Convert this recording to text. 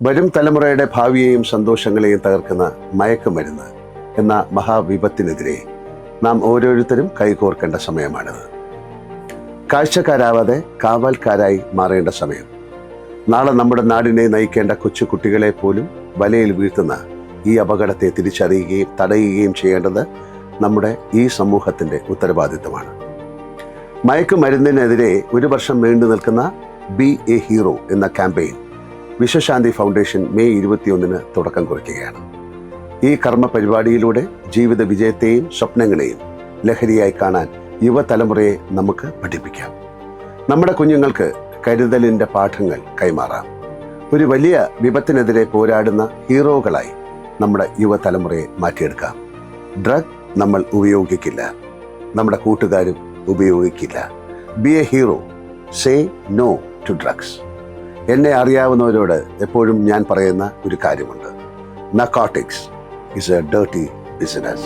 വരും തലമുറയുടെ ഭാവിയെയും സന്തോഷങ്ങളെയും തകർക്കുന്ന മയക്കുമരുന്ന് എന്ന മഹാവിപത്തിനെതിരെ നാം ഓരോരുത്തരും കൈകോർക്കേണ്ട സമയമാണിത്. കാഴ്ചക്കാരാവാതെ കാവൽക്കാരായി മാറേണ്ട സമയം. നാളെ നമ്മുടെ നാടിനെ നയിക്കേണ്ട കൊച്ചു കുട്ടികളെ പോലും വലയിൽ വീഴ്ത്തുന്ന ഈ അപകടത്തെ തിരിച്ചറിയുകയും തടയുകയും ചെയ്യേണ്ടത് നമ്മുടെ ഈ സമൂഹത്തിൻ്റെ ഉത്തരവാദിത്തമാണ്. മയക്കുമരുന്നിനെതിരെ 1 വർഷം നീണ്ടു നിൽക്കുന്ന ബി എ ഹീറോ എന്ന ക്യാമ്പയിൻ വിശ്വശാന്തി ഫൗണ്ടേഷൻ മെയ് 21 തുടക്കം കുറിക്കുകയാണ്. ഈ കർമ്മ പരിപാടിയിലൂടെ ജീവിത വിജയത്തെയും സ്വപ്നങ്ങളെയും ലഹരിയായി കാണാൻ യുവതലമുറയെ നമുക്ക് പഠിപ്പിക്കാം. നമ്മുടെ കുഞ്ഞുങ്ങൾക്ക് കരുതലിൻ്റെ പാഠങ്ങൾ കൈമാറാം. ഒരു വലിയ വിപത്തിനെതിരെ പോരാടുന്ന ഹീറോകളായി നമ്മുടെ യുവതലമുറയെ മാറ്റിയെടുക്കാം. ഡ്രഗ് നമ്മൾ ഉപയോഗിക്കില്ല, നമ്മുടെ കൂട്ടുകാരും ഉപയോഗിക്കില്ല. Be a hero, say no to drugs. എന്നെ അറിയാവുന്നവരോട് എപ്പോഴും ഞാൻ പറയുന്ന ഒരു കാര്യമുണ്ട്: narcotics is a dirty business.